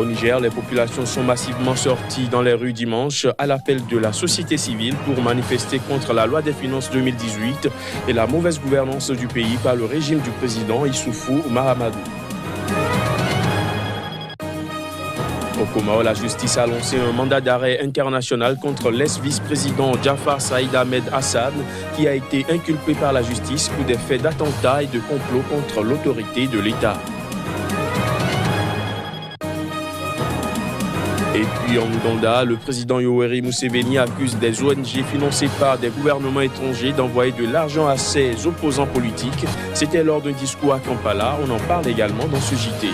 Au Niger, les populations sont massivement sorties dans les rues dimanche à l'appel de la société civile pour manifester contre la loi des finances 2018 et la mauvaise gouvernance du pays par le régime du président Issoufou Mahamadou. Au Comores, la justice a lancé un mandat d'arrêt international contre l'ex-vice-président Jafar Saïd Ahmed Hassan, qui a été inculpé par la justice pour des faits d'attentat et de complot contre l'autorité de l'État. Et puis en Ouganda, le président Yoweri Museveni accuse des ONG financées par des gouvernements étrangers d'envoyer de l'argent à ses opposants politiques. C'était lors d'un discours à Kampala. On en parle également dans ce JT.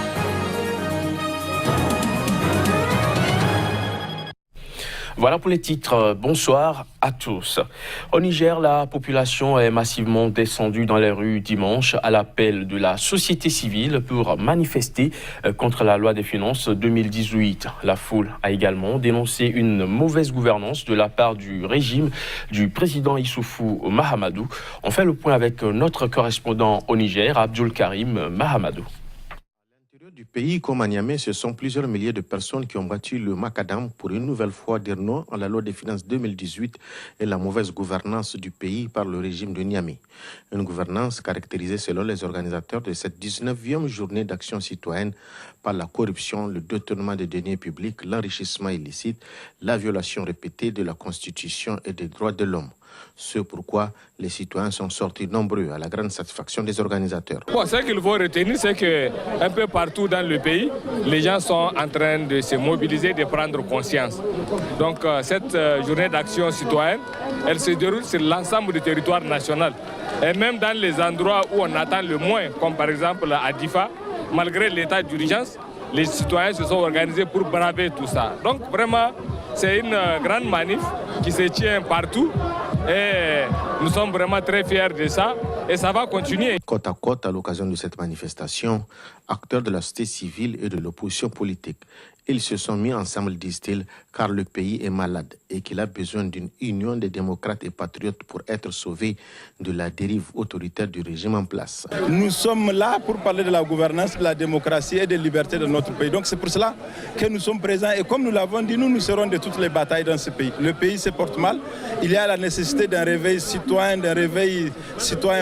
Voilà pour les titres. Bonsoir à tous. Au Niger, la population est massivement descendue dans les rues dimanche à l'appel de la société civile pour manifester contre la loi des finances 2018. La foule a également dénoncé une mauvaise gouvernance de la part du régime du président Issoufou Mahamadou. On fait le point avec notre correspondant au Niger, Abdul Karim Mahamadou. Du pays comme à Niamey, ce sont plusieurs milliers de personnes qui ont battu le macadam pour une nouvelle fois dire non à la loi des finances 2018 et la mauvaise gouvernance du pays par le régime de Niamey. Une gouvernance caractérisée selon les organisateurs de cette 19e journée d'action citoyenne par la corruption, le détournement des deniers publics, l'enrichissement illicite, la violation répétée de la Constitution et des droits de l'homme. Ce pourquoi les citoyens sont sortis nombreux à la grande satisfaction des organisateurs. Ce qu'il faut retenir, c'est qu'un peu partout dans le pays, les gens sont en train de se mobiliser, de prendre conscience. Donc cette journée d'action citoyenne, elle se déroule sur l'ensemble du territoire national. Et même dans les endroits où on attend le moins, comme par exemple à Difa, malgré l'état d'urgence, les citoyens se sont organisés pour braver tout ça. Donc vraiment, c'est une grande manif qui se tient partout. Et nous sommes vraiment très fiers de ça et ça va continuer. Côte à côte, à l'occasion de cette manifestation, acteurs de la société civile et de l'opposition politique, ils se sont mis ensemble, disent-ils, car le pays est malade et qu'il a besoin d'une union des démocrates et patriotes pour être sauvé de la dérive autoritaire du régime en place. Nous sommes là pour parler de la gouvernance, de la démocratie et des libertés de notre pays. Donc c'est pour cela que nous sommes présents et comme nous l'avons dit, nous serons de toutes les batailles dans ce pays. Le pays se porte mal. Il y a la nécessité d'un réveil citoyen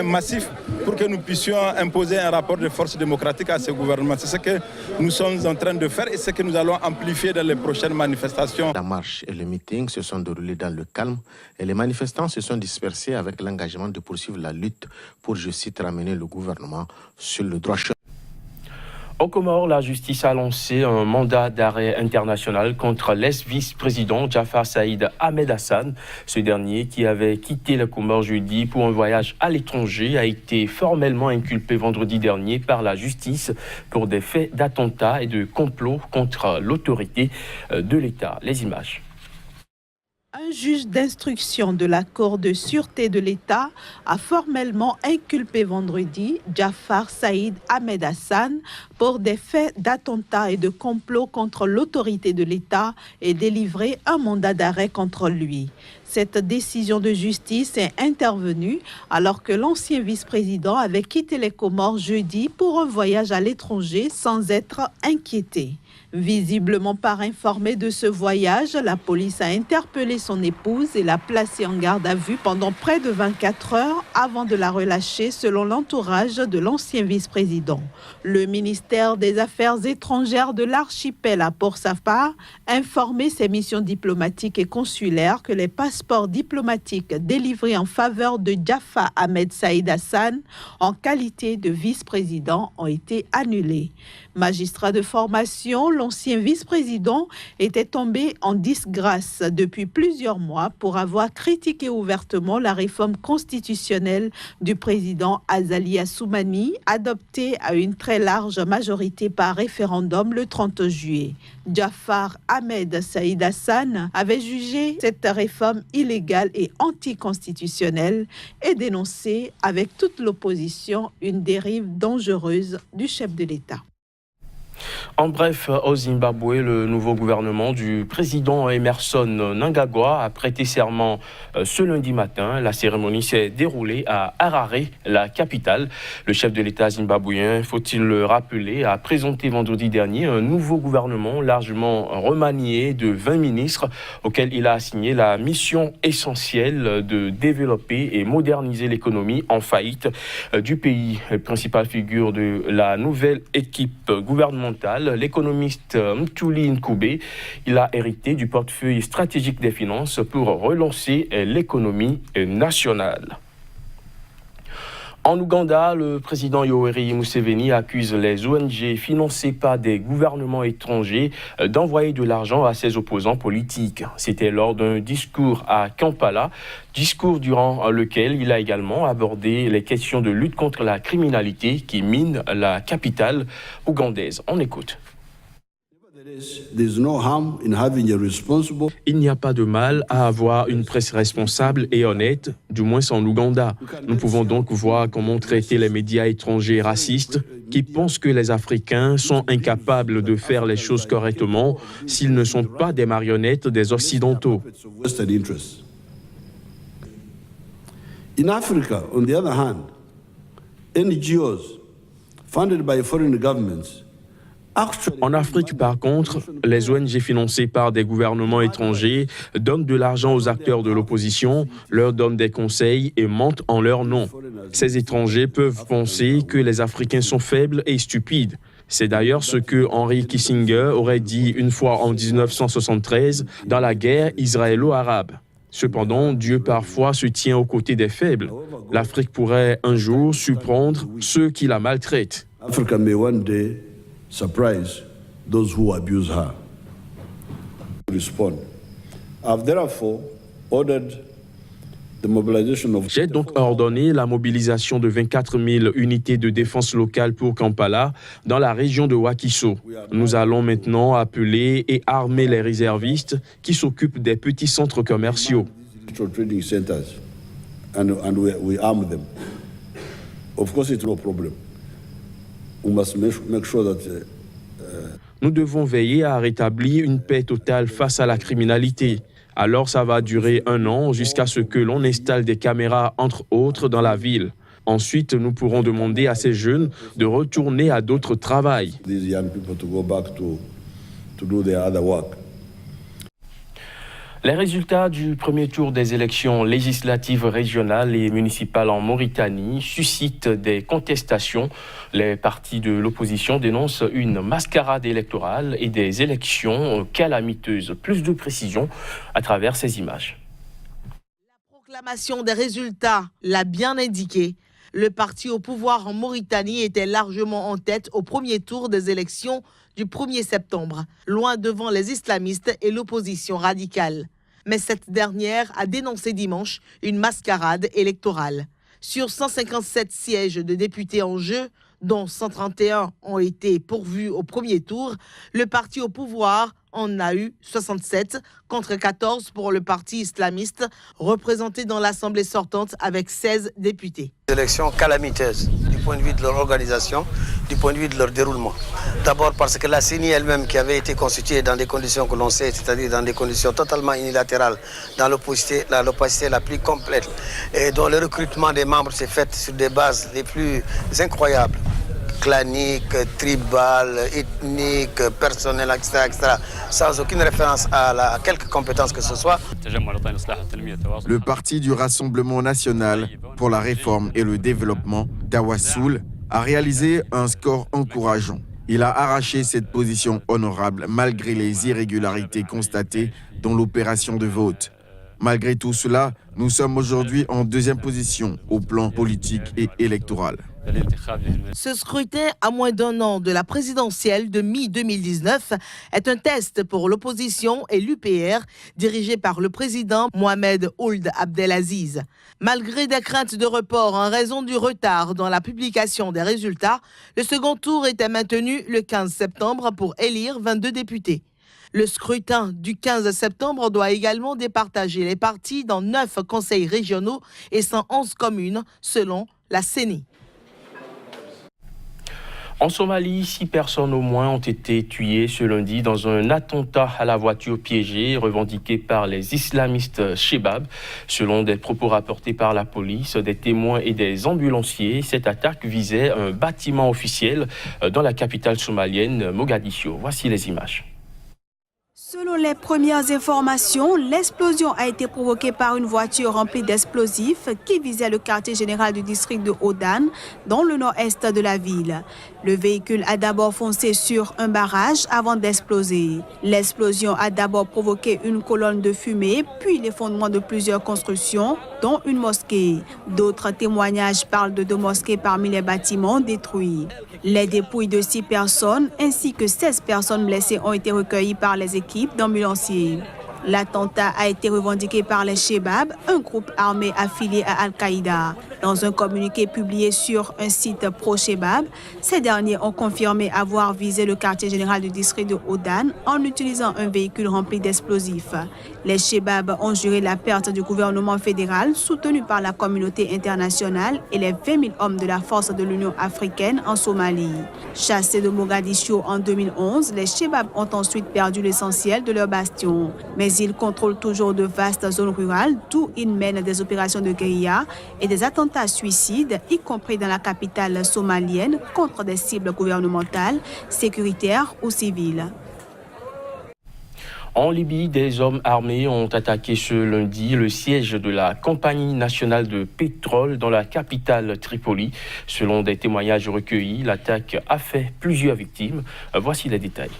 massif pour que nous puissions imposer un rapport de force démocratique à ce gouvernement. C'est ce que nous sommes en train de faire et ce que nous allons amplifier dans les prochaines manifestations. La marche et le meeting se sont déroulés dans le calme et les manifestants se sont dispersés avec l'engagement de poursuivre la lutte pour, je cite, ramener le gouvernement sur le droit chemin. Au Comores, la justice a lancé un mandat d'arrêt international contre l'ex-vice-président Jafar Saïd Ahmed Hassan. Ce dernier, qui avait quitté le Comores jeudi pour un voyage à l'étranger, a été formellement inculpé vendredi dernier par la justice pour des faits d'attentat et de complot contre l'autorité de l'État. Les images. Un juge d'instruction de la Cour de sûreté de l'État a formellement inculpé vendredi Jafar Saïd Ahmed Hassan pour des faits d'attentat et de complot contre l'autorité de l'État et délivré un mandat d'arrêt contre lui. Cette décision de justice est intervenue alors que l'ancien vice-président avait quitté les Comores jeudi pour un voyage à l'étranger sans être inquiété. Visiblement pas informé de ce voyage, la police a interpellé son épouse et l'a placée en garde à vue pendant près de 24 heures avant de la relâcher selon l'entourage de l'ancien vice-président. Le ministère des Affaires étrangères de l'archipel a pour sa part informé ses missions diplomatiques et consulaires que les passeports diplomatiques délivrés en faveur de Jafar Ahmed Saïd Hassan en qualité de vice-président ont été annulés. Magistrat de formation, l'ancien vice-président était tombé en disgrâce depuis plusieurs mois pour avoir critiqué ouvertement la réforme constitutionnelle du président Azali Assoumani, adoptée à une très large majorité par référendum le 30 juillet. Jafar Ahmed Saïd Hassan avait jugé cette réforme illégale et anticonstitutionnelle et dénoncé avec toute l'opposition une dérive dangereuse du chef de l'État. En bref, au Zimbabwe, le nouveau gouvernement du président Emerson Mnangagwa a prêté serment ce lundi matin. La cérémonie s'est déroulée à Harare, la capitale. Le chef de l'État zimbabwéen, faut-il le rappeler, a présenté vendredi dernier un nouveau gouvernement largement remanié de 20 ministres auquel il a assigné la mission essentielle de développer et moderniser l'économie en faillite du pays. Principale figure de la nouvelle équipe gouvernementale, l'économiste Mthuli Ncube, il a hérité du portefeuille stratégique des finances pour relancer l'économie nationale. En Ouganda, le président Yoweri Museveni accuse les ONG financées par des gouvernements étrangers d'envoyer de l'argent à ses opposants politiques. C'était lors d'un discours à Kampala, discours durant lequel il a également abordé les questions de lutte contre la criminalité qui mine la capitale ougandaise. On écoute. Il n'y a pas de mal à avoir une presse responsable et honnête, du moins en Ouganda. Nous pouvons donc voir comment traiter les médias étrangers racistes qui pensent que les Africains sont incapables de faire les choses correctement s'ils ne sont pas des marionnettes des Occidentaux. In Africa, on the other hand, NGOs funded by foreign governments. En Afrique, par contre, les ONG financées par des gouvernements étrangers donnent de l'argent aux acteurs de l'opposition, leur donnent des conseils et mentent en leur nom. Ces étrangers peuvent penser que les Africains sont faibles et stupides. C'est d'ailleurs ce que Henry Kissinger aurait dit une fois en 1973 dans la guerre israélo-arabe. Cependant, Dieu parfois se tient aux côtés des faibles. L'Afrique pourrait un jour surprendre ceux qui la maltraitent. Africa may one day surprise those who abuse her. Respond. I've therefore ordered the mobilization of... J'ai donc ordonné la mobilisation de 24 000 unités de défense locale pour Kampala dans la région de Wakiso. Nous allons maintenant appeler et armer les réservistes qui s'occupent des petits centres commerciaux. Trading centers and we arm them. Of course, it's no problem. We must make sure that nous devons veiller à rétablir une paix totale face à la criminalité. Alors ça va durer 1 an jusqu'à ce que l'on installe des caméras, entre autres, dans la ville. Ensuite, nous pourrons demander à ces jeunes de retourner à d'autres travails. These young people to go back to do their other work. Les résultats du premier tour des élections législatives régionales et municipales en Mauritanie suscitent des contestations. Les partis de l'opposition dénoncent une mascarade électorale et des élections calamiteuses. Plus de précision à travers ces images. La proclamation des résultats l'a bien indiqué. Le parti au pouvoir en Mauritanie était largement en tête au premier tour des élections du 1er septembre, loin devant les islamistes et l'opposition radicale. Mais cette dernière a dénoncé dimanche une mascarade électorale. Sur 157 sièges de députés en jeu, dont 131 ont été pourvus au premier tour, le parti au pouvoir en a eu 67 contre 14 pour le parti islamiste, représenté dans l'Assemblée sortante avec 16 députés. Élections calamiteuses du point de vue de leur organisation, du point de vue de leur déroulement. D'abord parce que la CENI elle-même, qui avait été constituée dans des conditions que l'on sait, c'est-à-dire dans des conditions totalement unilatérales, dans l'opacité la plus complète, et dont le recrutement des membres s'est fait sur des bases les plus incroyables, claniques, tribales, ethniques, personnelles, etc., sans aucune référence à quelque compétence que ce soit. Le Parti du Rassemblement national pour la réforme et le développement, Tawassoul, a réalisé un score encourageant. Il a arraché cette position honorable malgré les irrégularités constatées dans l'opération de vote. Malgré tout cela, nous sommes aujourd'hui en 2e position au plan politique et électoral. Ce scrutin, à moins d'1 an de la présidentielle de mi-2019, est un test pour l'opposition et l'UPR, dirigée par le président Mohamed Ould Abdelaziz. Malgré des craintes de report en raison du retard dans la publication des résultats, le second tour était maintenu le 15 septembre pour élire 22 députés. Le scrutin du 15 septembre doit également départager les partis dans 9 conseils régionaux et 111 communes, selon la CENI. En Somalie, 6 personnes au moins ont été tuées ce lundi dans un attentat à la voiture piégée revendiqué par les islamistes Shebab. Selon des propos rapportés par la police, des témoins et des ambulanciers, cette attaque visait un bâtiment officiel dans la capitale somalienne, Mogadiscio. Voici les images. Selon les premières informations, l'explosion a été provoquée par une voiture remplie d'explosifs qui visait le quartier général du district de Odan, dans le nord-est de la ville. Le véhicule a d'abord foncé sur un barrage avant d'exploser. L'explosion a d'abord provoqué une colonne de fumée, puis l'effondrement de plusieurs constructions, dont une mosquée. D'autres témoignages parlent de 2 mosquées parmi les bâtiments détruits. Les dépouilles de 6 personnes ainsi que 16 personnes blessées ont été recueillies par les équipes d'ambulanciers. L'attentat a été revendiqué par les Shebab, un groupe armé affilié à Al-Qaïda. Dans un communiqué publié sur un site pro-Shebab, ces derniers ont confirmé avoir visé le quartier général du district de Odan en utilisant un véhicule rempli d'explosifs. Les Shebab ont juré la perte du gouvernement fédéral soutenu par la communauté internationale et les 20 000 hommes de la force de l'Union africaine en Somalie. Chassés de Mogadiscio en 2011, les Shebab ont ensuite perdu l'essentiel de leur bastion. Mais ils contrôlent toujours de vastes zones rurales d'où ils mènent des opérations de guérilla et des attentats suicides, y compris dans la capitale somalienne, contre des cibles gouvernementales, sécuritaires ou civiles. En Libye, des hommes armés ont attaqué ce lundi le siège de la Compagnie nationale de pétrole dans la capitale Tripoli. Selon des témoignages recueillis, l'attaque a fait plusieurs victimes. Voici les détails.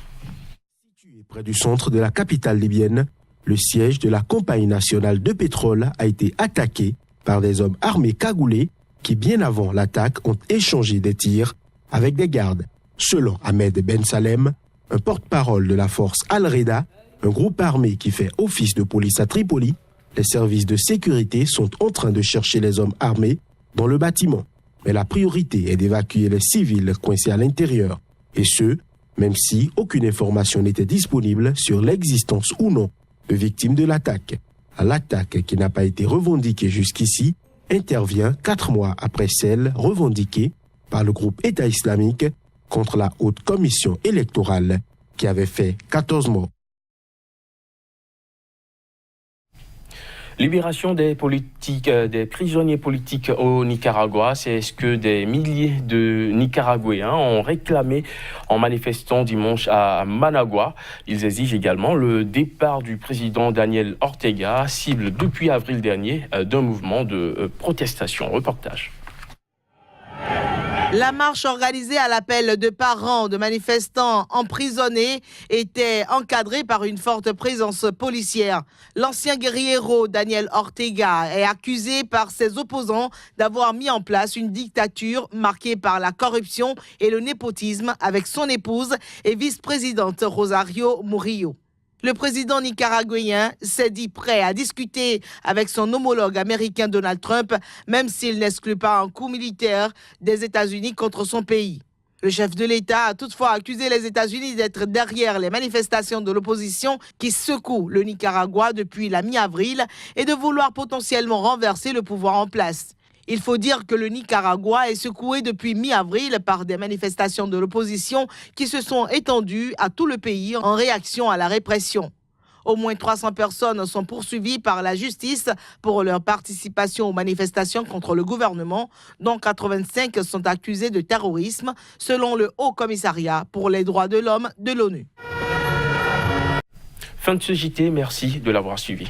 Situé près du centre de la capitale libyenne, le siège de la Compagnie nationale de pétrole a été attaqué par des hommes armés cagoulés qui, bien avant l'attaque, ont échangé des tirs avec des gardes. Selon Ahmed Ben Salem, un porte-parole de la force Al-Reda, un groupe armé qui fait office de police à Tripoli, les services de sécurité sont en train de chercher les hommes armés dans le bâtiment. Mais la priorité est d'évacuer les civils coincés à l'intérieur. Et ce, même si aucune information n'était disponible sur l'existence ou non de victimes de l'attaque. L'attaque, qui n'a pas été revendiquée jusqu'ici, intervient 4 mois après celle revendiquée par le groupe État islamique contre la haute commission électorale qui avait fait 14 morts. Libération des prisonniers politiques au Nicaragua, c'est ce que des milliers de Nicaraguayens ont réclamé en manifestant dimanche à Managua. Ils exigent également le départ du président Daniel Ortega, cible depuis avril dernier d'un mouvement de protestation. Reportage. La marche organisée à l'appel de parents de manifestants emprisonnés était encadrée par une forte présence policière. L'ancien guerriero Daniel Ortega est accusé par ses opposants d'avoir mis en place une dictature marquée par la corruption et le népotisme avec son épouse et vice-présidente Rosario Murillo. Le président nicaraguayen s'est dit prêt à discuter avec son homologue américain Donald Trump, même s'il n'exclut pas un coup militaire des États-Unis contre son pays. Le chef de l'État a toutefois accusé les États-Unis d'être derrière les manifestations de l'opposition qui secouent le Nicaragua depuis la mi-avril et de vouloir potentiellement renverser le pouvoir en place. Il faut dire que le Nicaragua est secoué depuis mi-avril par des manifestations de l'opposition qui se sont étendues à tout le pays en réaction à la répression. Au moins 300 personnes sont poursuivies par la justice pour leur participation aux manifestations contre le gouvernement, dont 85 sont accusés de terrorisme, selon le Haut Commissariat pour les droits de l'homme de l'ONU. Fin de ce JT, merci de l'avoir suivi.